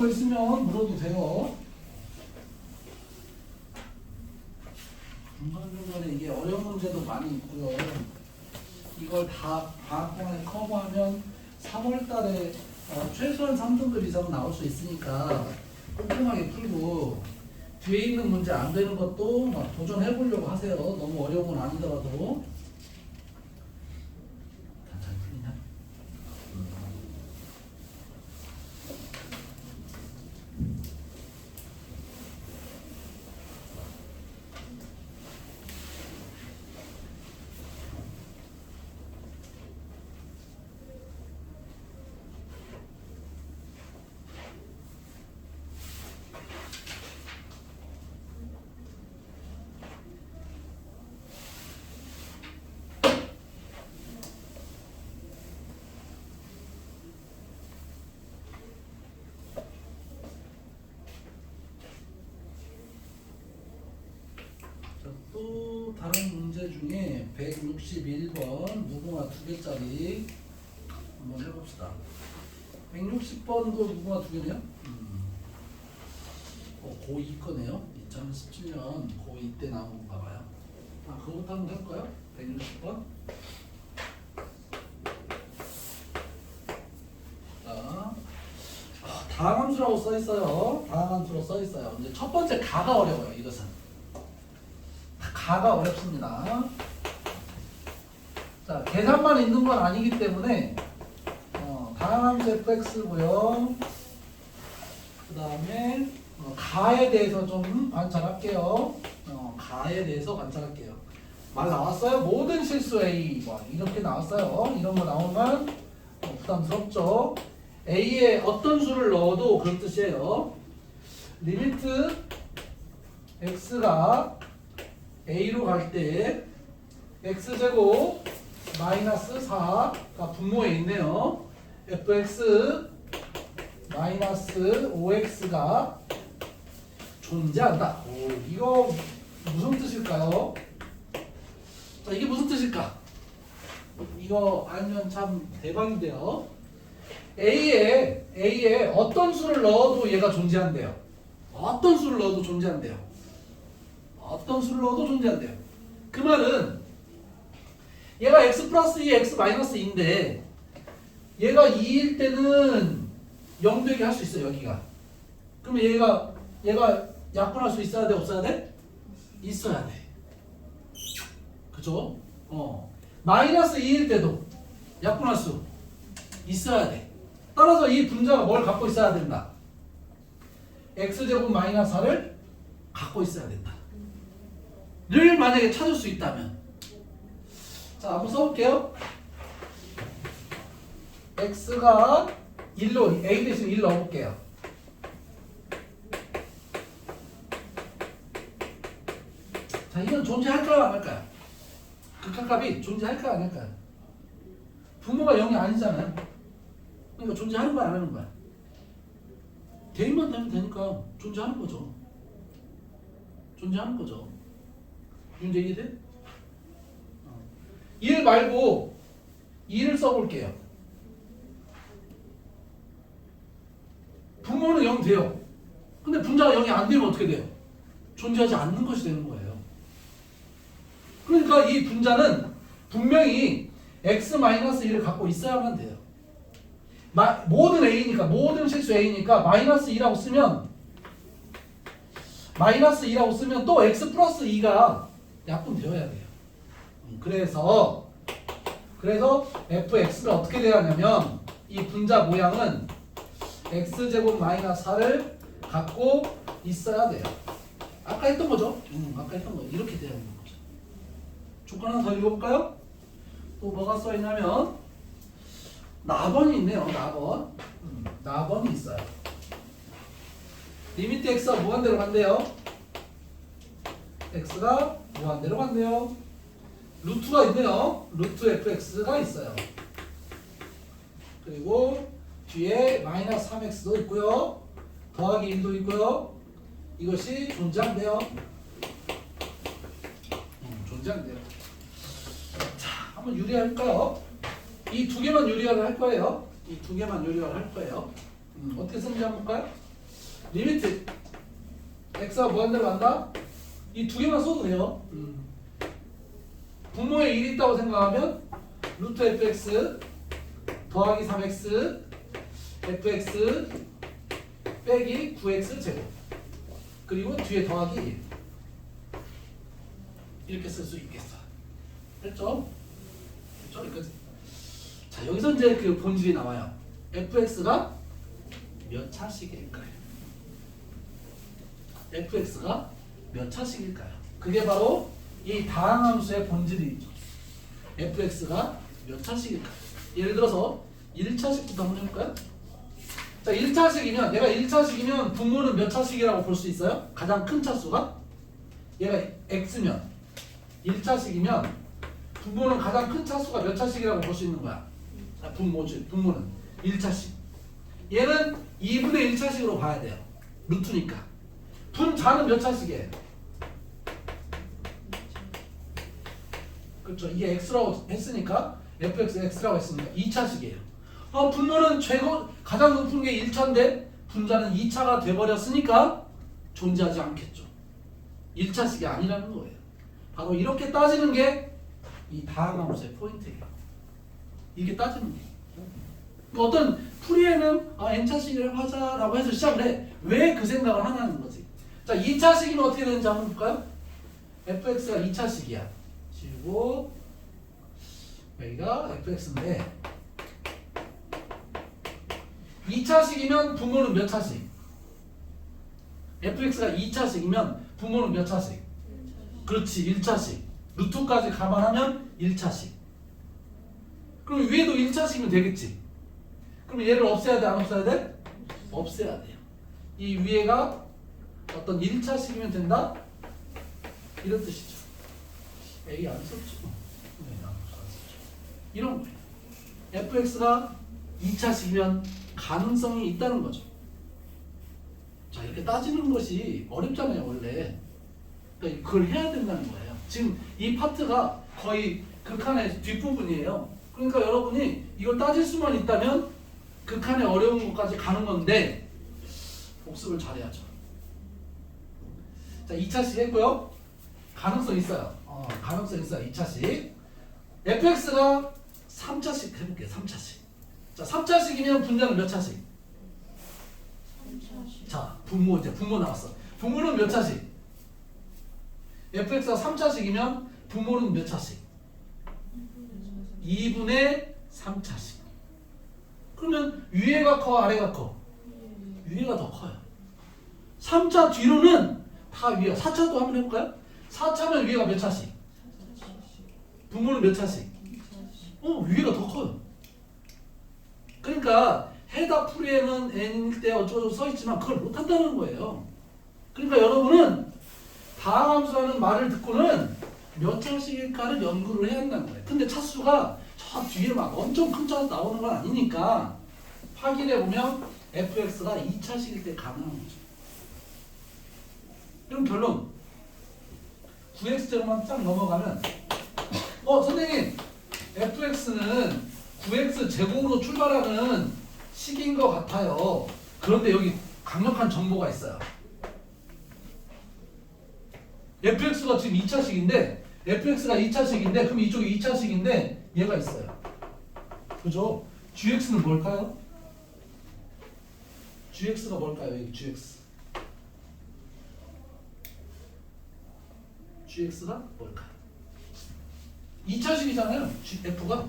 거 있으면 물어도 돼요. 중간중간에 이게 어려운 문제도 많이 있고요. 이걸 다 방학동안에 커버하면 3월 달에 최소한 3등급 이상 나올 수 있으니까 꼼꼼하게 풀고 뒤에 있는 문제 안 되는 것도 막 도전해 보려고 하세요. 너무 어려운 건 아니더라도. 다 잘 풀리나? 또 다른 문제 중에 161번 무궁화 2개짜리 한번 해봅시다. 160번도 무궁화 2개네요. 고2 거네요. 2017년 고2 때 나온 건가 봐요. 그거부터 한번 해볼까요? 160번. 자, 다항함수라고 써있어요. 다항함수로 써있어요. 이제 첫 번째 가가 어려워요. 이것은 가가 어렵습니다. 자, 계산만 있는 건 아니기 때문에 다항함수 fx고요. 그 다음에 가에 대해서 좀 관찰할게요. 가에 대해서 관찰할게요. 말 나왔어요? 모든 실수 A 뭐 이렇게 나왔어요. 이런 거 나오면 부담스럽죠. A에 어떤 수를 넣어도 그런 뜻이에요. 리미트 x가 A로 갈 때 x제곱 마이너스 4가 분모에 있네요. fx 마이너스 5x가 존재한다. 이거 무슨 뜻일까요? 자, 이게 무슨 뜻일까? 이거 알면 참 대박인데요. A에 어떤 수를 넣어도 얘가 존재한대요. 어떤 수를 넣어도 존재한대요. 어떤 수를 넣어도 존재한대요. 그 말은 얘가 x 플러스 2, x 마이너스 2인데 얘가 2일 때는 0 되게 할 수 있어요. 여기가. 그러면 얘가 약분할 수 있어야 돼? 없어야 돼? 있어야 돼. 그죠? 마이너스 2일 때도 약분할 수 있어야 돼. 따라서 이 분자가 뭘 갖고 있어야 된다? x제곱 마이너스 4를 갖고 있어야 된다. 를 만약에 찾을 수 있다면, 자, 한번 써볼게요. x가 1로 a 대신 1 넣어볼게요. 자, 이건 존재할까요 안 할까요? 극한값이 존재할까요 안 할까요? 분모가 0이 아니잖아요. 그러니까 존재하는 거야 안 하는 거야? 대입만 되면 되니까 존재하는 거죠. 존재하는 거죠. 문제 이해돼? 1 말고 2를 써볼게요. 분모는 0 돼요. 근데 분자가 0이 안 되면 어떻게 돼요? 존재하지 않는 것이 되는 거예요. 그러니까 이 분자는 분명히 x-1을 갖고 있어야만 돼요. 모든 a니까, 모든 실수 a니까 마이너스 2라고 쓰면 또 x 플러스 2가 약분되어야 돼요. 그래서 fx가 어떻게 돼야 하냐면 이 분자 모양은 x제곱 마이너스 4를 갖고 있어야 돼요. 아까 했던 거죠? 아까 했던 거 이렇게 돼야 되는 거죠. 조건 하나 더 읽어볼까요? 또 뭐가 써있냐면 나번이 있네요. 나번이 있어요. 리미트 x가 무한대로 간대요. x가 무한대로 간대요. 루트가 있네요. 루트 fx가 있어요. 그리고 뒤에 마이너스 3x도 있고요. 더하기 1도 있고요. 이것이 존재한대요. 존재한대요. 자, 한번 유리할까요? 이 두 개만 유리화를 할 거예요. 이 두 개만 유리화를 할 거예요. 어떻게 쓰는지 한번 볼까요? 리미트 x가 무한대로 간다? 이 두 개만 써도 돼요. 분모에 1이 있다고 생각하면 루트 fx 더하기 3x fx 빼기 9x 제곱 그리고 뒤에 더하기 1 이렇게 쓸 수 있겠어. 됐죠? 됐죠? 여기까지. 자, 여기서 이제 그 본질이 나와요. fx가 몇 차식일까요? fx가 몇 차식일까요? 그게 바로 이 다항함수의 본질이죠. fx가 몇 차식일까요? 예를 들어서 1차식부터 한번 해볼까요? 자, 1차식이면 내가 1차식이면 분모는 몇 차식이라고 볼 수 있어요? 가장 큰 차수가? 얘가 x면 1차식이면 분모는 가장 큰 차수가 몇 차식이라고 볼 수 있는 거야? 분모지. 분모는 1차식. 얘는 2분의 1차식으로 봐야 돼요. 루트니까. 분자는 몇 차식이에요? 그렇죠. 이게 x라고 했으니까 fx x라고 했으니까 2차식이에요. 분모는 가장 높은 게 1차인데 분자는 2차가 돼버렸으니까 존재하지 않겠죠. 1차식이 아니라는 거예요. 바로 이렇게 따지는 게 이 다항함수의 포인트예요. 이게 따지는 게. 어떤 풀이에는 n차식이라고 하자라고 해서 시작을 해. 왜 그 생각을 하냐는 거지. 자, 2차식이면 어떻게 되는지 한번 볼까요? fx가 2차식이야. 그리고 여기가 fx인데 2차식이면 분모는 몇 차식? fx가 2차식이면 분모는 몇 차식? 그렇지, 1차식. 루트까지 감안하면 1차식. 그럼 위에도 1차식이면 되겠지. 그럼 얘를 없애야 돼, 안 없애야 돼? 없애야 돼요. 이 위에가 어떤 1차식이면 된다? 이런 뜻이죠. A 안 썼죠. 이런 거예요. fx가 2차식이면 가능성이 있다는 거죠. 자, 이렇게 따지는 것이 어렵잖아요, 원래. 그러니까 그걸 해야 된다는 거예요. 지금 이 파트가 거의 극한의 뒷부분이에요. 그러니까 여러분이 이걸 따질 수만 있다면 극한의 어려운 것까지 가는 건데 복습을 잘해야죠. 자, 2차식 했고요. 가능성 있어요. 가능성 있어요. 2차식. fx가 3차식 해볼게요. 3차식. 자, 3차식이면 분자는 몇 차식? 3차식. 자, 분모 나왔어. 분모는 몇 차식? fx가 3차식이면 분모는 몇 차식? 2분의 3차식. 그러면 위에가 커, 아래가 커? 위에가 더 커요. 3차 뒤로는 다 위야. 4차도 한번 해볼까요? 4차면 위에가 몇 차식? 분모는 몇 차식? 위에가 더 커요. 그러니까 해답 풀이에는 n일 때 어쩌고저쩌고 써있지만 그걸 못한다는 거예요. 그러니까 여러분은 다항함수라는 말을 듣고는 몇 차식일까를 연구를 해야 한다는 거예요. 근데 차수가 저 뒤에 막 엄청 큰 차수 나오는 건 아니니까 확인해보면 fx가 2차식일 때 가능한 거죠. 그럼 결론 9x제로만 딱 넘어가면 선생님 fx는 9x 제곱으로 출발하는 식인 것 같아요. 그런데 여기 강력한 정보가 있어요. fx가 지금 2차식인데 fx가 2차식인데 그럼 이쪽이 2차식인데 얘가 있어요. 그죠? gx는 뭘까요? gx가 뭘까요? 여기 gx가 뭘까요? 2차식이잖아요. f가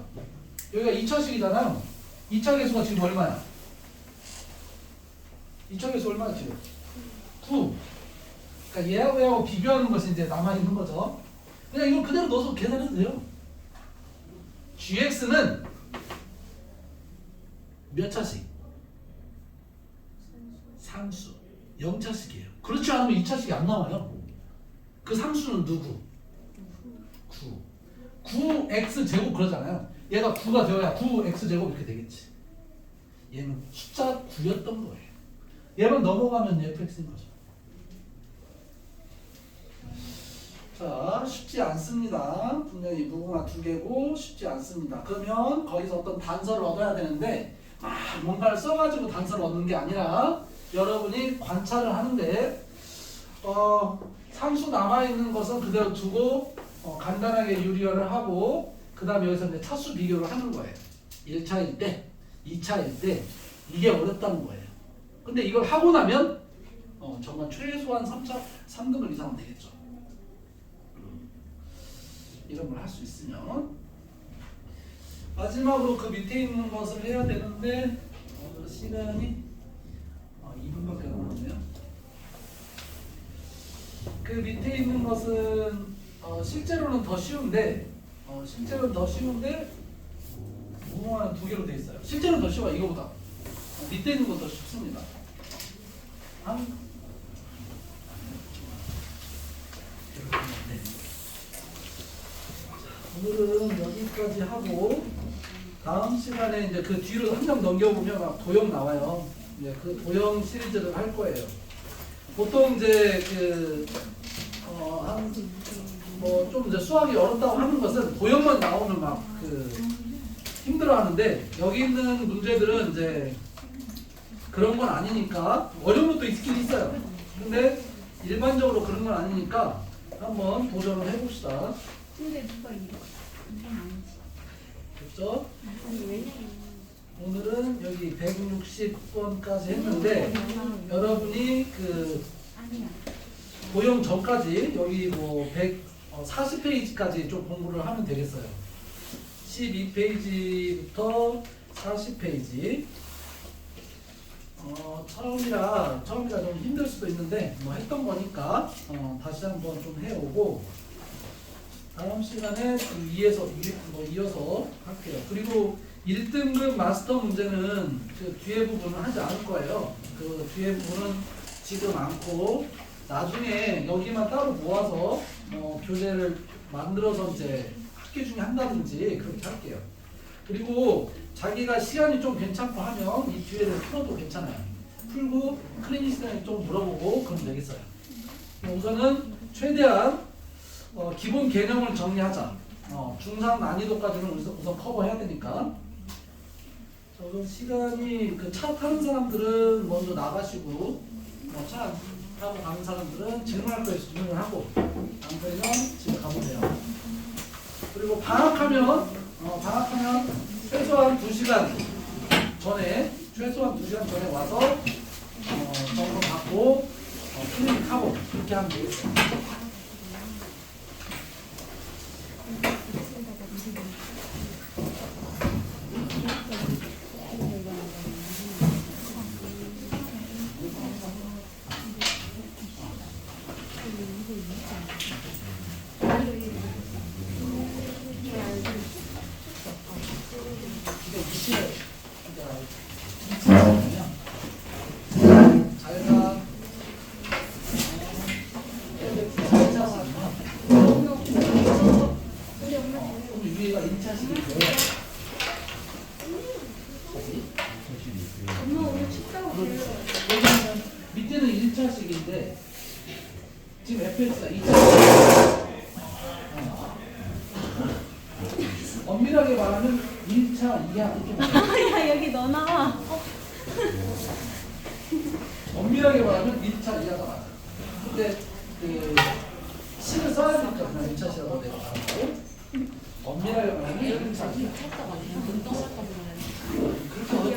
여기가 2차식이잖아요. 2차 계수가 지금 얼마야? 2차 계수 얼마야 지금? 9. 그러니까 얘하고 비교하는 것이 이제 남아있는 거죠. 그냥 이걸 그대로 넣어서 계산해도 돼요. gx는 몇 차식? 상수. 0차식이에요. 그렇지 않으면 2차식이 안 나와요. 그 상수는 누구? 9. 9x 제곱 그러잖아요. 얘가 9가 되어야 9x 제곱 이렇게 되겠지. 얘는 숫자 9였던 거예요. 얘만 넘어가면 fx인 거죠. 자, 쉽지 않습니다. 분명히 무궁화 두 개고 쉽지 않습니다. 그러면 거기서 어떤 단서를 얻어야 되는데 뭔가를 써가지고 단서를 얻는 게 아니라 여러분이 관찰을 하는데 산수 남아있는 것은 그대로 두고 간단하게 유리화를 하고 그 다음에 여기서 이제 차수 비교를 하는 거예요. 1차일 때, 2차일 때 이게 어렵다는 거예요. 근데 이걸 하고 나면 정말 최소한 3등급 이상은 되겠죠. 이런 걸 할 수 있으면 마지막으로 그 밑에 있는 것을 해야 되는데 오늘 시간이 2분밖에 안 남았네요. 그 밑에 있는 것은 실제로는 더 쉬운데 무모한 2개로 돼 있어요. 실제로는 더 쉬워요. 이거보다 밑에 있는 거 더 쉽습니다. 오늘은 여기까지 하고 다음 시간에 이제 그 뒤로 한 장 넘겨보면 막 도형 나와요. 이제 그 도형 시리즈를 할 거예요. 보통 이제 좀 이제 수학이 어렵다고 하는 것은 도형만 나오면 막 힘들어하는데 여기 있는 문제들은 이제 그런 건 아니니까 어려운 것도 있긴 있어요. 근데 일반적으로 그런 건 아니니까 한번 도전을 해봅시다. 근데 누가 이건 아니지. 됐죠? 아니 왜냐면 오늘은 여기 160번까지 했는데 여러분이 그 아니야. 도형 전까지 여기 뭐 140페이지까지 좀 공부를 하면 되겠어요. 12페이지부터 40페이지. 처음이라 좀 힘들 수도 있는데 뭐 했던 거니까 다시 한번 좀 해오고 다음 시간에 이어서 할게요. 그리고 1등급 마스터 문제는 그 뒤에 부분은 하지 않을 거예요. 그 뒤에 부분은 지금 않고 나중에 여기만 따로 모아서 교재를 만들어서 이제 학기 중에 한다든지 그렇게 할게요. 그리고 자기가 시간이 좀 괜찮고 하면 이 뒤에를 풀어도 괜찮아요. 풀고 클리니스트한테 좀 물어보고 그러면 되겠어요. 우선은 최대한 기본 개념을 정리하자. 중상 난이도까지는 우선 커버해야 되니까. 그럼 시간이 차 타는 사람들은 먼저 나가시고 차 타고 가는 사람들은 질문할 거 있으면 질문을 하고 안 그러면 집에 가면 돼요. 그리고 방학하면 최소한 2시간 전에 와서 점검 받고 클리닉하고 그렇게 하면 되겠어요. 밑에는 1차식인데 지금 FX가 2차식. 엄밀하게 말하면 1차, 2차 이렇게 야 여기 너 나와. 엄밀하게 말하면 1차, 2차가 맞아요. 근데 시를 써야 되니까 그냥 1차 시라고 내가 말하고 엄밀하게 말하면 1차, 2차. 그렇게